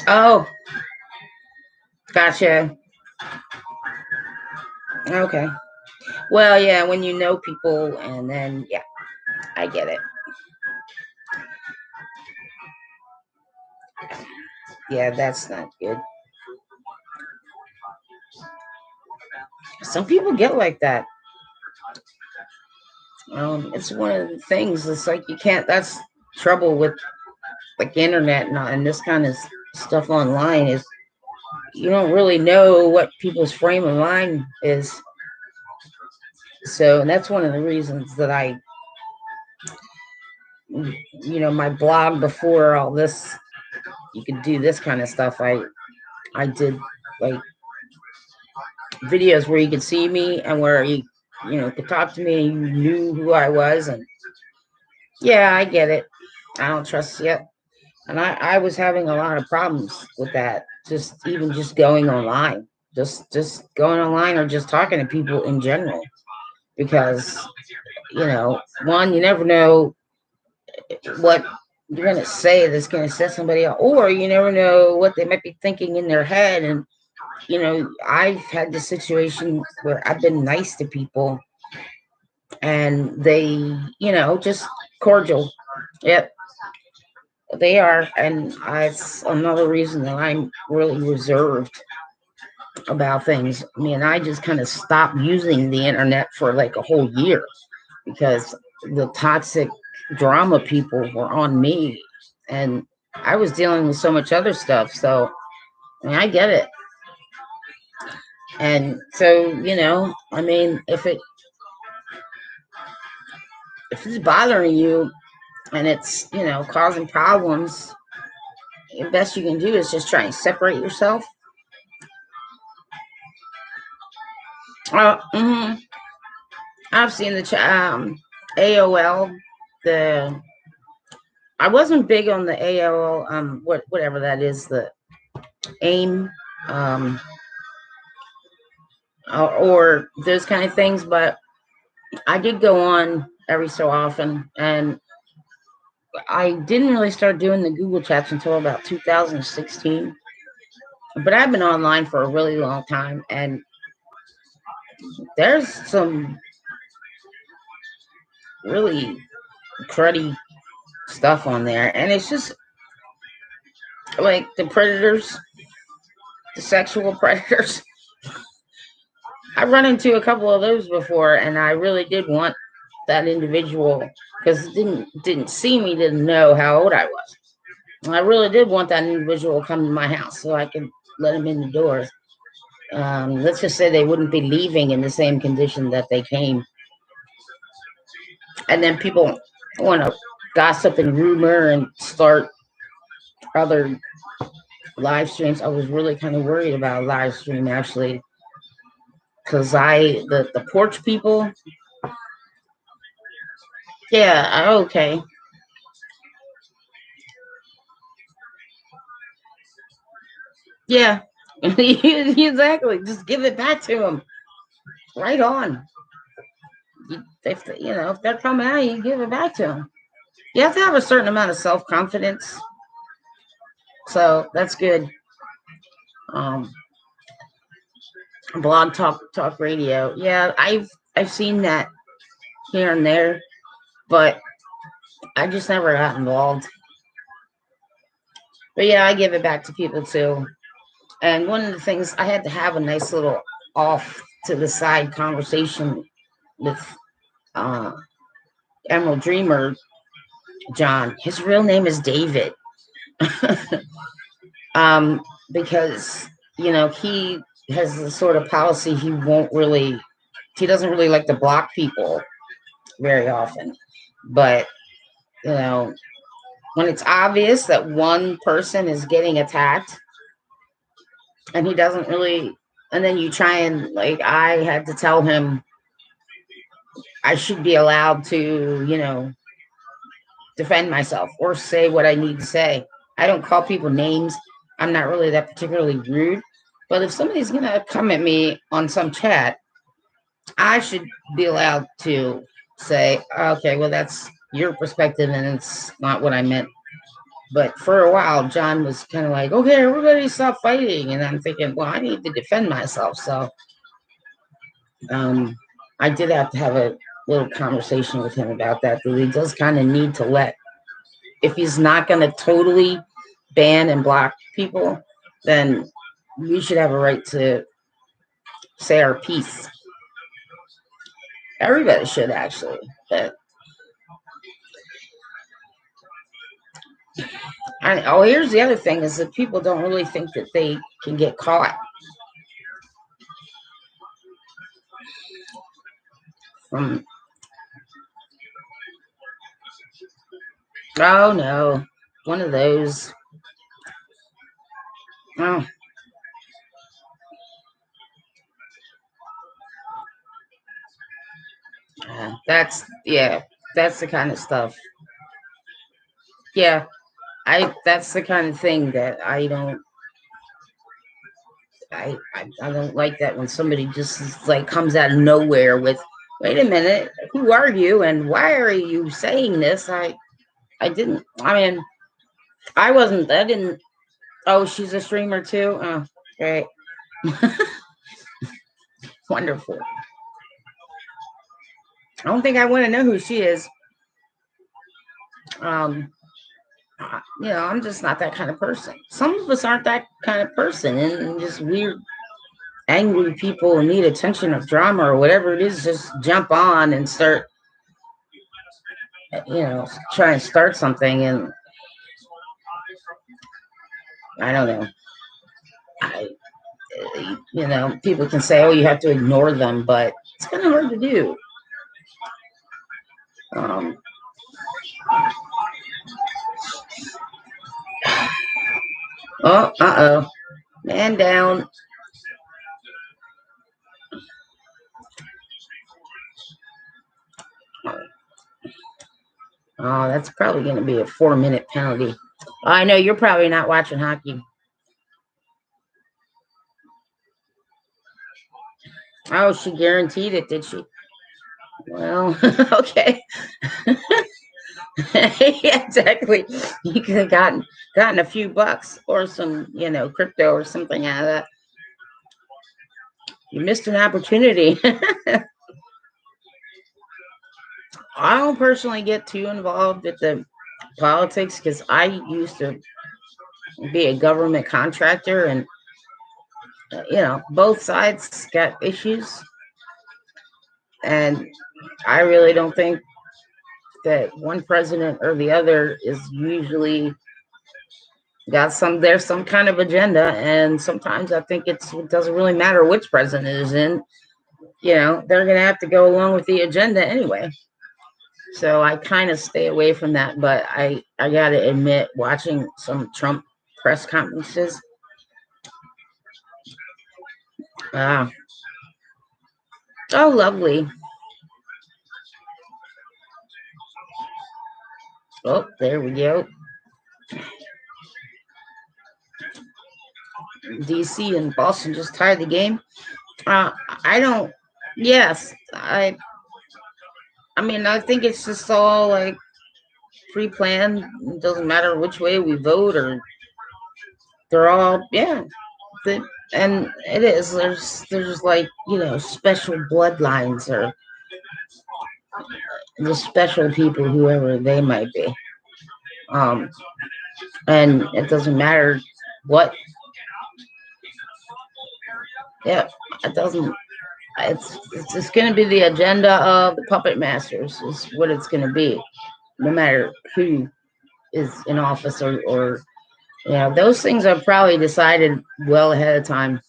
Oh, gotcha. Okay. Well, yeah, when you know people, and then, yeah, I get it. Yeah, that's not good. Some people get like that. It's one of the things. It's like you can't. That's trouble with like the internet and this kind of stuff online, is you don't really know what people's frame of mind is. So that's one of the reasons that my blog before all this, you could do this kind of stuff. I did like videos where you could see me and where you could talk to me and you knew who I was. And yeah, I get it. I don't trust you. And I was having a lot of problems with that. Just going online, just going online, or just talking to people in general, because one, you never know what you're going to say that's going to set somebody up, or you never know what they might be thinking in their head. And I've had this situation where I've been nice to people, and they just cordial. Yep, they are. And it's another reason that I'm really reserved about things. I mean, I just kind of stopped using the internet for like a whole year, because the toxic drama people were on me, and I was dealing with so much other stuff. So I mean, I get it. And so, I mean, if it's bothering you and it's, causing problems, the best you can do is just try and separate yourself. Mm-hmm. I've seen the AOL. The I wasn't big on the AOL. Whatever that is, the AIM, um, or those kind of things. But I did go on every so often, and I didn't really start doing the Google chats until about 2016, but I've been online for a really long time, and there's some really cruddy stuff on there, and it's just like the predators, the sexual predators. I've run into a couple of those before, and I really did want that individual, because it didn't see me, didn't know how old I was. I really did want that individual to come to my house so I could let him in the doors. Let's just say they wouldn't be leaving in the same condition that they came. And then people want to gossip and rumor and start other live streams. I was really kind of worried about a live stream, actually, because the porch people, yeah, okay. Yeah, exactly. Just give it back to them. Right on. If they're coming at you, give it back to them. You have to have a certain amount of self-confidence. So that's good. Um, blog talk radio. Yeah, I've seen that here and there, but I just never got involved. But yeah, I give it back to people too. And one of the things, I had to have a nice little off to the side conversation with uh, Emerald Dreamer John. His real name is David. Because he has the sort of policy, he doesn't really like to block people very often. But when it's obvious that one person is getting attacked, and he doesn't really, and then you try and, like, I had to tell him I should be allowed to, defend myself or say what I need to say. I don't call people names. I'm not really that particularly rude. But if somebody's going to come at me on some chat, I should be allowed to say, okay, well, that's your perspective and it's not what I meant. But for a while, John was kind of like, okay, everybody stop fighting. And I'm thinking, well, I need to defend myself. So I did have to have a little conversation with him about that. That he does kind of need to let, if he's not going to totally ban and block people, then we should have a right to say our piece. Everybody should, actually. But here's the other thing, is that people don't really think that they can get caught. Oh no, one of those. Oh, that's the kind of stuff. Yeah, that's the kind of thing that I don't. I don't like that when somebody just like comes out of nowhere with, wait a minute, who are you and why are you saying this? I didn't. I mean, I didn't. Oh, she's a streamer too. Oh, great. Wonderful. I don't think I want to know who she is. I'm just not that kind of person. Some of us aren't that kind of person, and just weird, angry people who need attention or drama or whatever it is, just jump on and start, try and start something. And I don't know. People can say, oh, you have to ignore them, but it's kind of hard to do. Oh, man down. Oh, that's probably going to be a 4-minute penalty. I know you're probably not watching hockey. Oh, she guaranteed it, did she? Well, okay. Yeah, exactly. You could have gotten a few bucks or some, crypto or something out of that. You missed an opportunity. I don't personally get too involved with the politics because I used to be a government contractor, and both sides got issues, and I really don't think that one president or the other is usually there's some kind of agenda, and sometimes I think it doesn't really matter which president is in. They're gonna have to go along with the agenda anyway. So I kind of stay away from that, but I gotta admit, watching some Trump press conferences, ah, oh lovely. Oh, there we go. DC and Boston just tied the game. I don't. Yes, I mean, I think it's just all like pre-planned. It doesn't matter which way we vote, or they're all and it is. There's like special bloodlines or the special people, whoever they might be. Um, and it doesn't matter what. Yeah, it doesn't. It's just going to be the agenda of the puppet masters. Is what it's going to be, no matter who is in office, or those things are probably decided well ahead of time.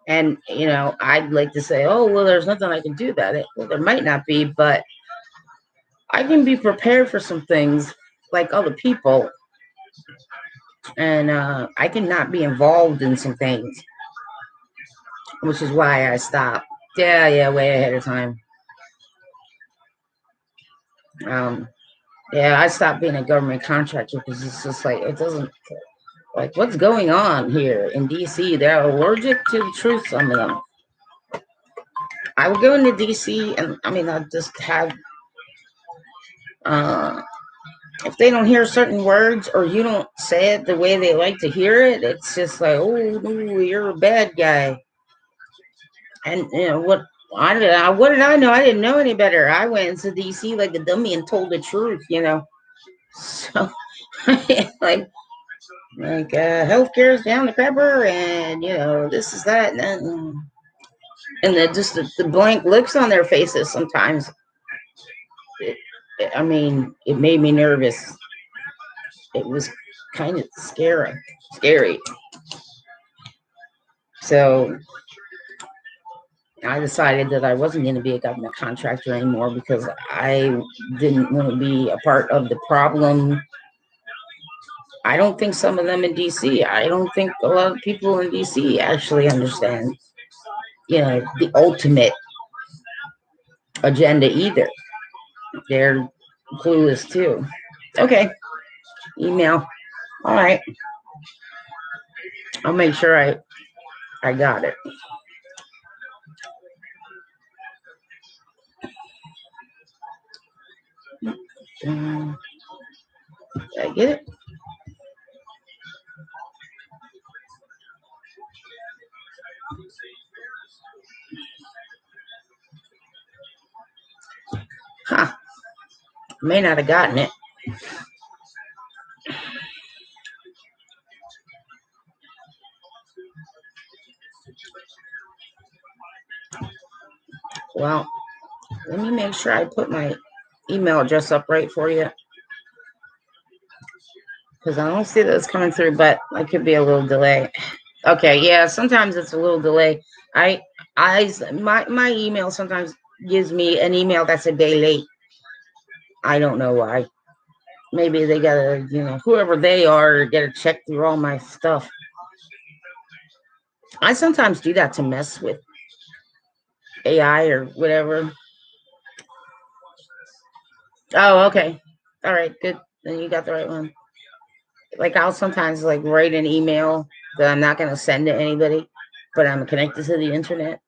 And I'd like to say, oh well, there's nothing I can do about it. Well, there might not be, but I can be prepared for some things like other people, and I cannot be involved in some things, which is why I stopped. Yeah, way ahead of time. Yeah, I stopped being a government contractor because it's just like it doesn't like what's going on here in DC. They're allergic to the truth. Some of them. I would go into DC, and I mean, I just have if they don't hear certain words or you don't say it the way they like to hear it, it's just like, oh, you're a bad guy. And what what did I know? I didn't know any better. I went into DC like a dummy and told the truth. So like healthcare is down the crapper, and this is that, and then just the blank looks on their faces sometimes. I mean, it made me nervous. It was kind of scary. So I decided that I wasn't going to be a government contractor anymore because I didn't want to be a part of the problem. I don't think some of them in DC, I don't think a lot of people in DC actually understand, the ultimate agenda either. They're clueless too. Okay, email. All right, I'll make sure I got it. Did I get it? Huh. May not have gotten it. Well, let me make sure I put my email address up right for you, because I don't see that it's coming through, but it could be a little delay. Okay, yeah, sometimes it's a little delay. My email sometimes gives me an email that's a day late. I don't know why. Maybe they gotta, whoever they are, gotta check through all my stuff. I sometimes do that to mess with AI or whatever. Oh, okay. All right, good. Then you got the right one. Like I'll sometimes like write an email that I'm not gonna send to anybody, but I'm connected to the internet.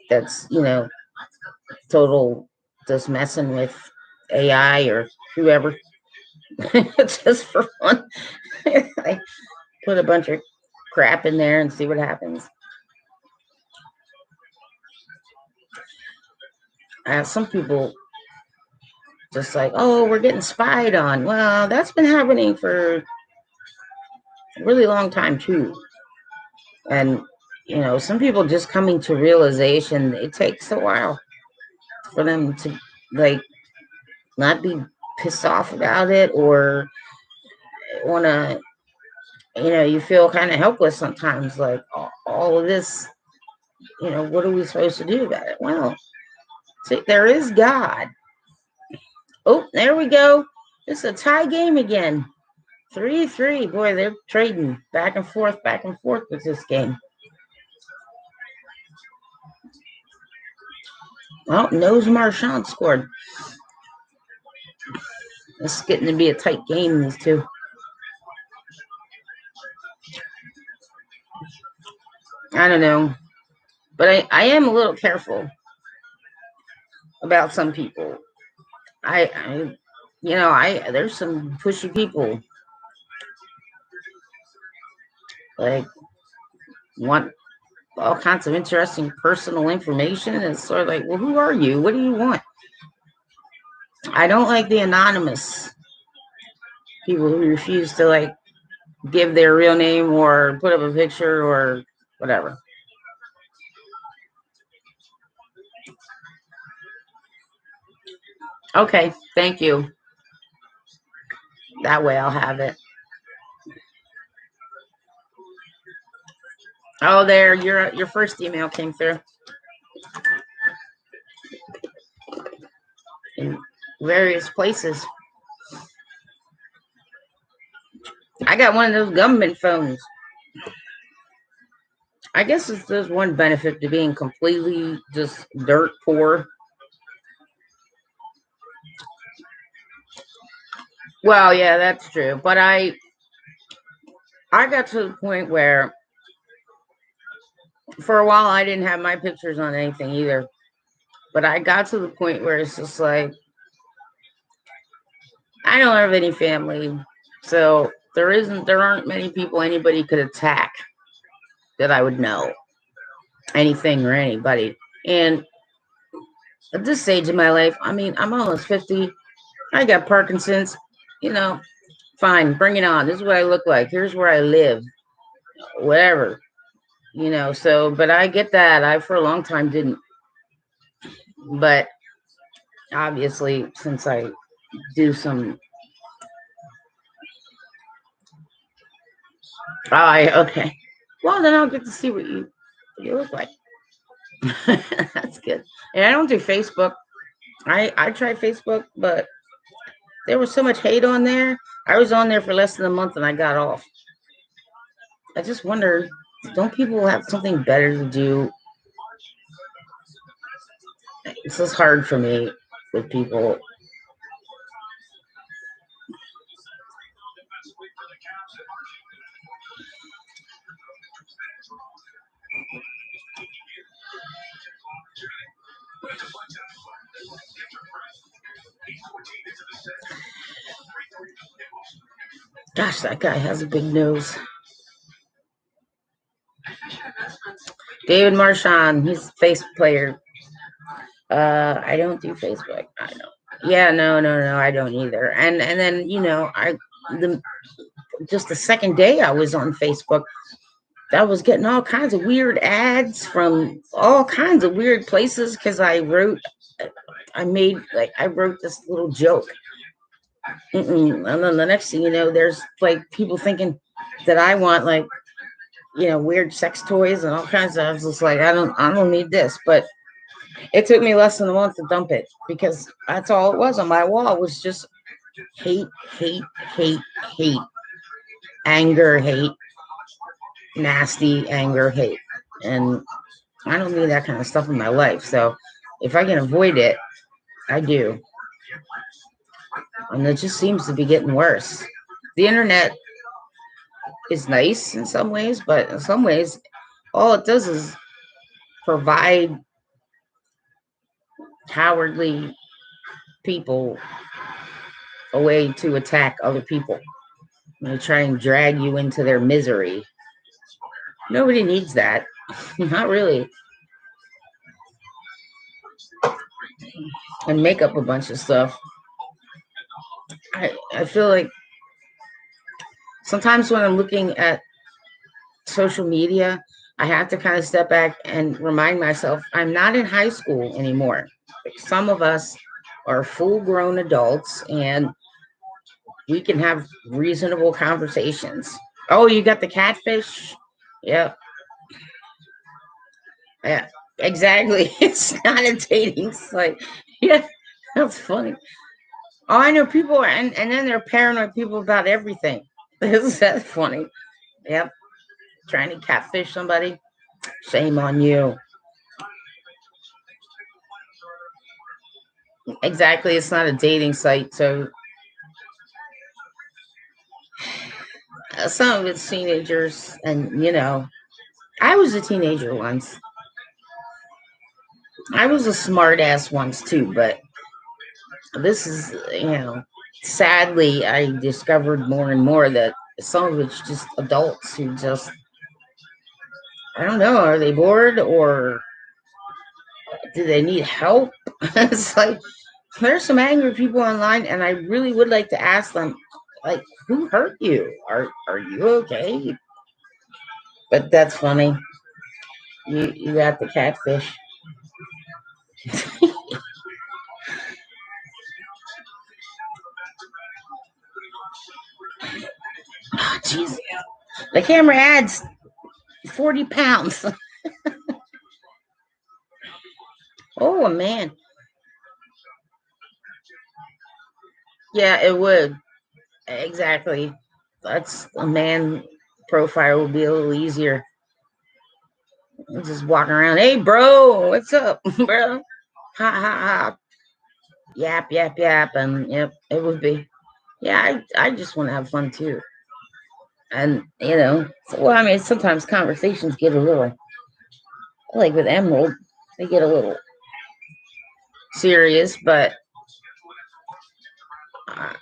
That's total just messing with. AI or whoever, just for fun. I put a bunch of crap in there and see what happens. Some people just like, oh, we're getting spied on. Well, that's been happening for a really long time too. And some people just coming to realization, it takes a while for them to like not be pissed off about it or want to, you feel kind of helpless sometimes, like all of this, what are we supposed to do about it? Well, see, there is God. Oh, there we go. It's a tie game again. 3-3. Boy, they're trading back and forth with this game. Oh, Nose Marchand scored. It's getting to be a tight game, these two. I don't know. But I am a little careful about some people. There's some pushy people like want all kinds of interesting personal information. And it's sort of like, well, who are you? What do you want? I don't like the anonymous people who refuse to like give their real name or put up a picture or whatever. Okay, thank you. That way I'll have it. Oh, there, your first email came through. In various places. I got one of those government phones. I guess there's one benefit to being completely just dirt poor. Well, yeah, that's true. But I got to the point where for a while I didn't have my pictures on anything either. But I got to the point where it's just like I don't have any family. So there aren't many people anybody could attack that I would know. Anything or anybody. And at this stage of my life, I mean, I'm almost 50. I got Parkinson's, fine, bring it on. This is what I look like. Here's where I live, whatever, So, but I get that. I, for a long time, didn't. But obviously, since I do some. Okay. Well, then I'll get to see what you look like. That's good. And I don't do Facebook. I tried Facebook, but there was so much hate on there. I was on there for less than a month and I got off. I just wonder, don't people have something better to do? It's just hard for me with people. Gosh, that guy has a big nose. David Marchand, he's a face player. I don't do Facebook. I don't. Yeah, no, I don't either. And then just the second day I was on Facebook, I was getting all kinds of weird ads from all kinds of weird places because I wrote this little joke. And then the next thing you know, there's like people thinking that I want like weird sex toys and all kinds of. I was just like, I don't need this. But it took me less than a month to dump it because that's all it was on my wall was just hate, anger, hate, nasty anger, hate, and I don't need that kind of stuff in my life. So if I can avoid it, I do. And it just seems to be getting worse. The internet is nice in some ways, but in some ways, all it does is provide cowardly people a way to attack other people. They try and drag you into their misery. Nobody needs that. Not really. And make up a bunch of stuff. I feel like sometimes when I'm looking at social media, I have to kind of step back and remind myself I'm not in high school anymore. Some of us are full grown adults and we can have reasonable conversations. Oh, you got the catfish? Yeah. Yeah, exactly. It's not a dating site. Yeah, that's funny. Oh, I know people, and then they're paranoid people about everything. That's funny. Yep, trying to catfish somebody. Shame on you. Exactly, it's not a dating site, so some of it's teenagers, and I was a teenager once. I was a smart ass once too, but this is, sadly, I discovered more and more that some of it's just adults who just, I don't know, are they bored or do they need help? It's like there's some angry people online, and I really would like to ask them, like, who hurt you? Are you okay? But that's funny. You got the catfish. Oh, jeez. The camera adds 40 pounds. Oh, man. Yeah, it would. Exactly. That's a man profile would be a little easier. Just walking around, hey, bro, what's up, bro? Ha, ha, ha. Yap, yap, yap. And yep, it would be. Yeah, I just want to have fun too. And, well, I mean, sometimes conversations get a little, like with Emerald, they get a little serious, but uh,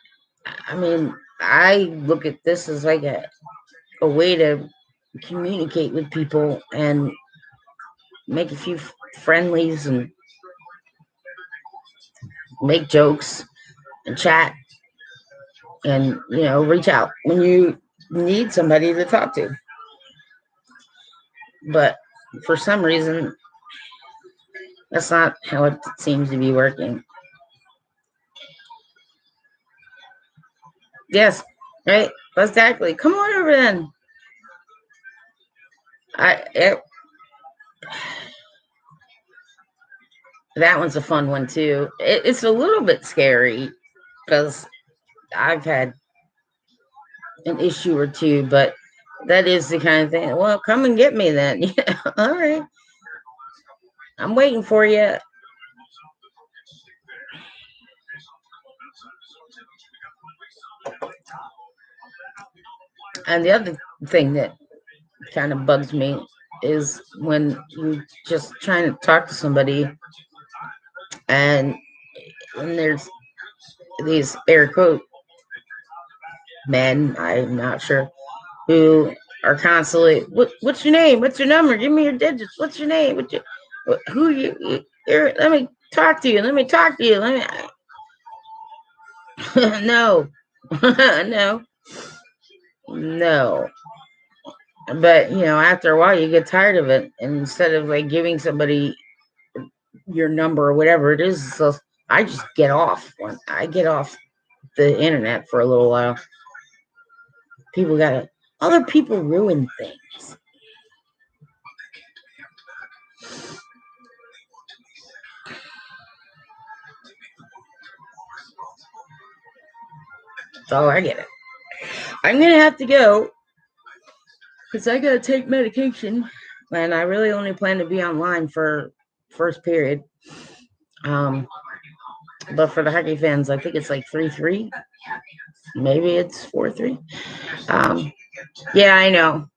I mean, I look at this as like a way to communicate with people and make a few friendlies and make jokes and chat and, reach out when you need somebody to talk to. But for some reason, that's not how it seems to be working. Yes, right? Exactly. Come on over then. That one's a fun one too. It's a little bit scary because I've had an issue or two, but that is the kind of thing. Well, come and get me then. Yeah, all right. I'm waiting for you. And the other thing that kind of bugs me is when you just trying to talk to somebody and there's these air quote men, I'm not sure, who are constantly, what's your name? What's your number? Give me your digits. What's your name? Who you here? Let me talk to you. Let me talk to you. No. No. No. But after a while you get tired of it. And instead of like giving somebody your number or whatever it is, so I just get off. I get off the internet for a little while. Other people ruin things. So I get it. I'm gonna have to go because I gotta take medication, and I really only plan to be online for first period. But for the hockey fans, I think it's like 3-3. Maybe it's 4-3. Yeah, I know.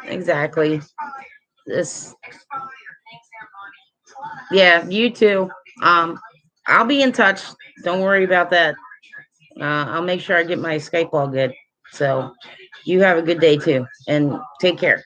Exactly. This. Yeah, you too. I'll be in touch. Don't worry about that. I'll make sure I get my Skype all good. So you have a good day too, and take care.